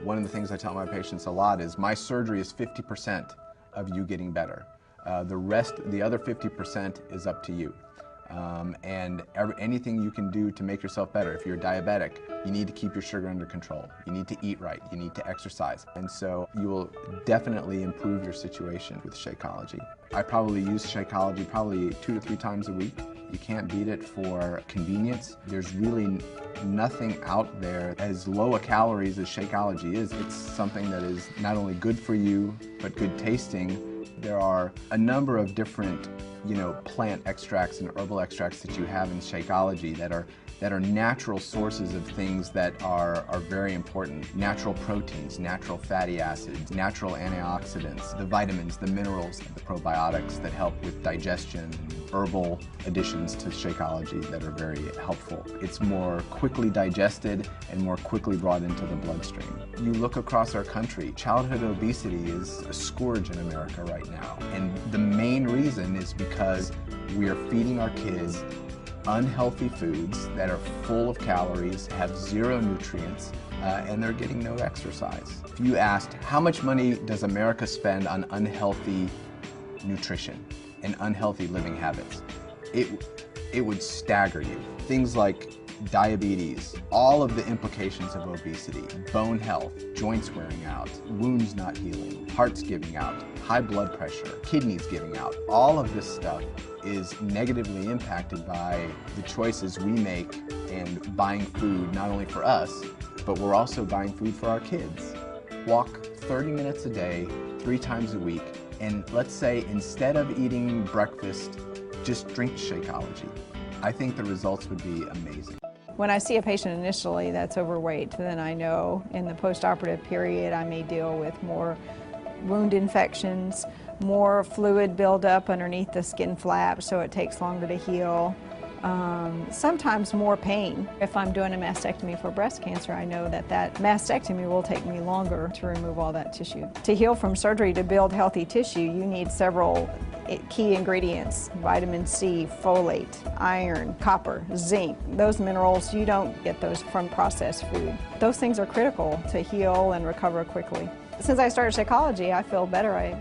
One of the things I tell my patients a lot is my surgery is 50% of you getting better. The other 50% is up to you. Anything you can do to make yourself better. If you're diabetic, you need to keep your sugar under control. You need to eat right. You need to exercise. And so you will definitely improve your situation with Shakeology. I probably use Shakeology probably 2 to 3 times a week. You can't beat it for convenience. There's really nothing out there as low a calories as Shakeology is. It's something that is not only good for you, but good tasting. There are a number of different, plant extracts and herbal extracts that you have in Shakeology that are natural sources of things that are very important. Natural proteins, natural fatty acids, natural antioxidants, the vitamins, the minerals, the probiotics that help with digestion, herbal additions to Shakeology that are very helpful. It's more quickly digested and more quickly brought into the bloodstream. You look across our country, childhood obesity is a scourge in America right now. And the main reason is because we are feeding our kids unhealthy foods that are full of calories, have 0 nutrients, and they're getting no exercise. If you asked, how much money does America spend on unhealthy nutrition and unhealthy living habits? It would stagger you. Things like diabetes, all of the implications of obesity, bone health, joints wearing out, wounds not healing, hearts giving out, high blood pressure, kidneys giving out. All of this stuff is negatively impacted by the choices we make and buying food not only for us, but we're also buying food for our kids. Walk 30 minutes a day, 3 times a week, and let's say instead of eating breakfast, just drink Shakeology. I think the results would be amazing. When I see a patient initially that's overweight, then I know in the postoperative period I may deal with more wound infections, more fluid buildup underneath the skin flap, so it takes longer to heal. Sometimes more pain. If I'm doing a mastectomy for breast cancer, I know that mastectomy will take me longer to remove all that tissue. To heal from surgery, to build healthy tissue, you need several key ingredients: vitamin C, folate, iron, copper, zinc. Those minerals, you don't get those from processed food. Those things are critical to heal and recover quickly. Since I started Shakeology, I feel better. I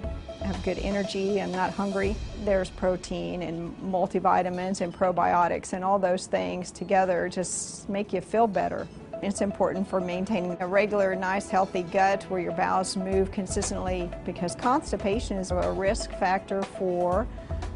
have good energy, I'm not hungry. There's protein and multivitamins and probiotics, and all those things together just make you feel better. It's important for maintaining a regular, nice, healthy gut where your bowels move consistently, because constipation is a risk factor for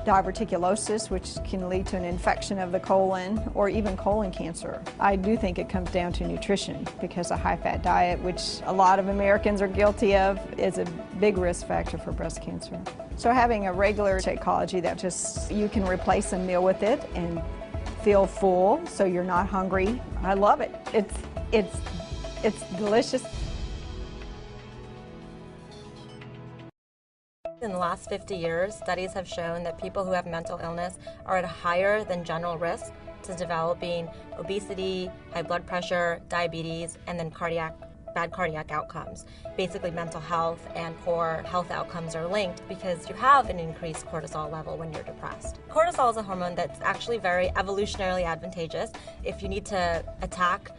diverticulosis, which can lead to an infection of the colon or even colon cancer. I do think it comes down to nutrition, because a high-fat diet, which a lot of Americans are guilty of, is a big risk factor for breast cancer. So having a regular Shakeology that just, you can replace a meal with it and feel full so you're not hungry. I love it. It's delicious. In the last 50 years, studies have shown that people who have mental illness are at a higher than general risk to developing obesity, high blood pressure, diabetes, and then bad cardiac outcomes. Basically, mental health and poor health outcomes are linked because you have an increased cortisol level when you're depressed. Cortisol is a hormone that's actually very evolutionarily advantageous. If you need to attack,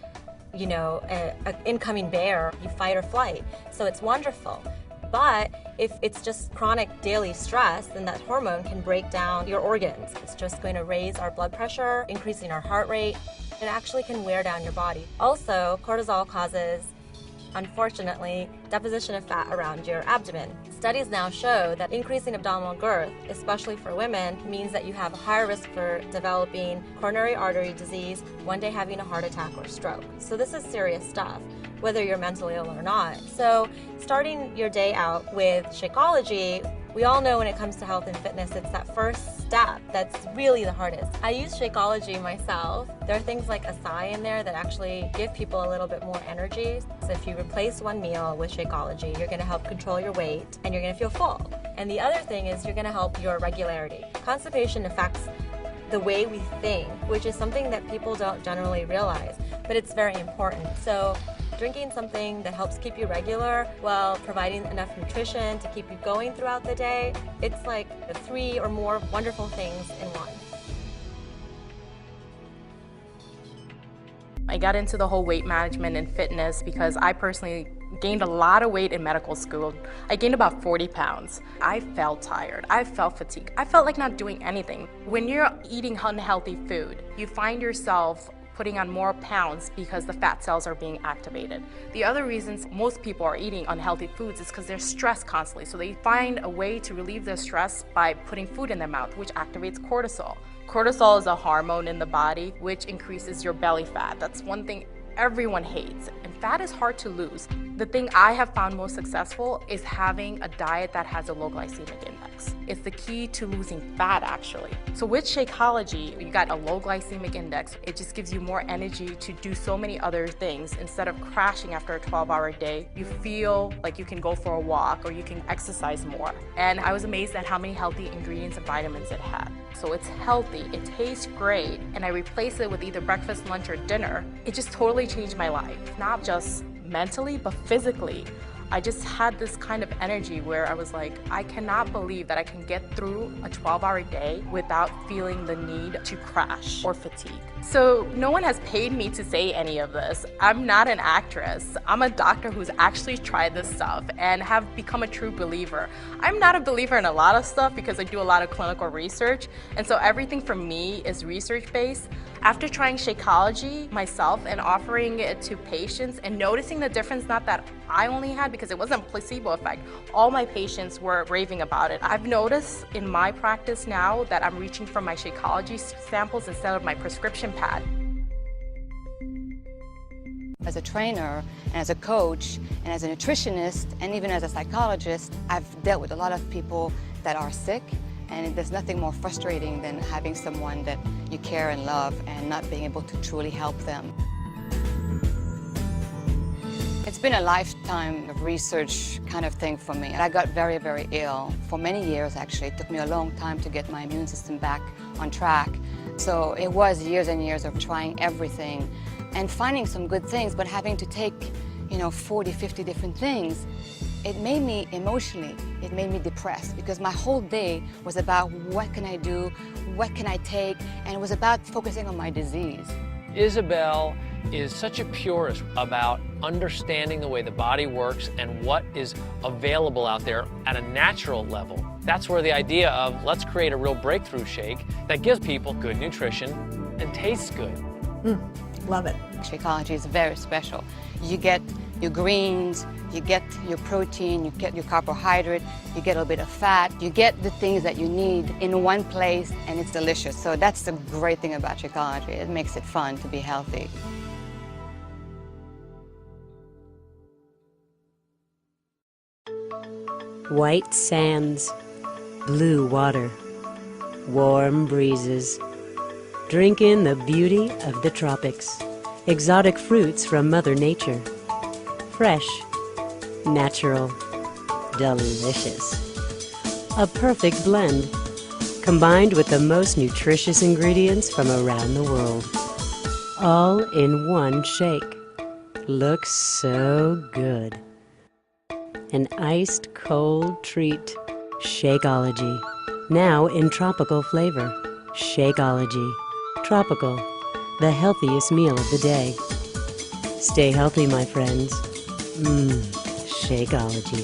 an incoming bear, you fight or flight. So it's wonderful. But if it's just chronic daily stress, then that hormone can break down your organs. It's just going to raise our blood pressure, increasing our heart rate. It actually can wear down your body. Also, cortisol causes, unfortunately, deposition of fat around your abdomen. Studies now show that increasing abdominal girth, especially for women, means that you have a higher risk for developing coronary artery disease, one day having a heart attack or stroke. So this is serious stuff, whether you're mentally ill or not. So starting your day out with Shakeology, we all know when it comes to health and fitness, it's that first step that's really the hardest. I use Shakeology myself. There are things like acai in there that actually give people a little bit more energy. So if you replace one meal with Shakeology, you're gonna help control your weight and you're gonna feel full. And the other thing is you're gonna help your regularity. Constipation affects the way we think, which is something that people don't generally realize, but it's very important. So drinking something that helps keep you regular while providing enough nutrition to keep you going throughout the day, it's like 3 or more wonderful things in one. I got into the whole weight management and fitness because I personally gained a lot of weight in medical school. I gained about 40 pounds. I felt tired. I felt fatigued. I felt like not doing anything. When you're eating unhealthy food, you find yourself putting on more pounds because the fat cells are being activated. The other reasons most people are eating unhealthy foods is because they're stressed constantly. So they find a way to relieve their stress by putting food in their mouth, which activates cortisol. Cortisol is a hormone in the body which increases your belly fat. That's one thing everyone hates, and fat is hard to lose. The thing I have found most successful is having a diet that has a low glycemic index. It's the key to losing fat, actually. So with Shakeology, you got a low glycemic index. It just gives you more energy to do so many other things. Instead of crashing after a 12-hour day, you feel like you can go for a walk or you can exercise more. And I was amazed at how many healthy ingredients and vitamins it had. So it's healthy, it tastes great, and I replace it with either breakfast, lunch, or dinner. It just totally changed my life, not just mentally, but physically. I just had this kind of energy where I was like, I cannot believe that I can get through a 12-hour day without feeling the need to crash or fatigue. So no one has paid me to say any of this. I'm not an actress. I'm a doctor who's actually tried this stuff and have become a true believer. I'm not a believer in a lot of stuff because I do a lot of clinical research, and so everything for me is research-based. After trying Shakeology myself and offering it to patients and noticing the difference, not that I only had, because it wasn't a placebo effect, all my patients were raving about it. I've noticed in my practice now that I'm reaching for my Shakeology samples instead of my prescription pad. As a trainer and as a coach and as a nutritionist and even as a psychologist, I've dealt with a lot of people that are sick, and there's nothing more frustrating than having someone that you care and love and not being able to truly help them. It's been a lifetime of research kind of thing for me. I got very, very ill for many years, actually. It took me a long time to get my immune system back on track. So it was years and years of trying everything and finding some good things, but having to take, 40, 50 different things. It made me emotionally, it made me depressed because my whole day was about what can I do, what can I take, and it was about focusing on my disease. Isabel is such a purist about understanding the way the body works and what is available out there at a natural level. That's where the idea of let's create a real breakthrough shake that gives people good nutrition and tastes good. Love it. Shakeology is very special. You get your greens, you get your protein, you get your carbohydrate, you get a little bit of fat, you get the things that you need in one place, and it's delicious. So that's the great thing about Shakeology. It makes it fun to be healthy. White sands, blue water, warm breezes. Drink in the beauty of the tropics. Exotic fruits from Mother Nature. Fresh, natural, delicious. A perfect blend, combined with the most nutritious ingredients from around the world. All in one shake. Looks so good. An iced cold treat. Shakeology. Now in tropical flavor. Shakeology. Tropical. The healthiest meal of the day. Stay healthy, my friends. Shakeology.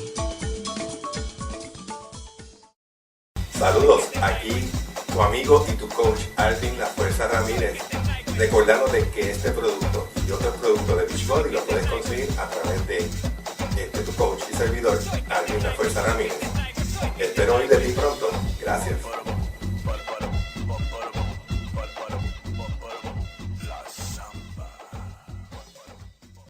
Saludos, aquí tu amigo y tu coach Alvyn, la Fuerza Ramirez, recordándote que este producto y otros productos de Beachbody lo puedes conseguir a través de tu coach y servidor Alvyn, la Fuerza Ramirez.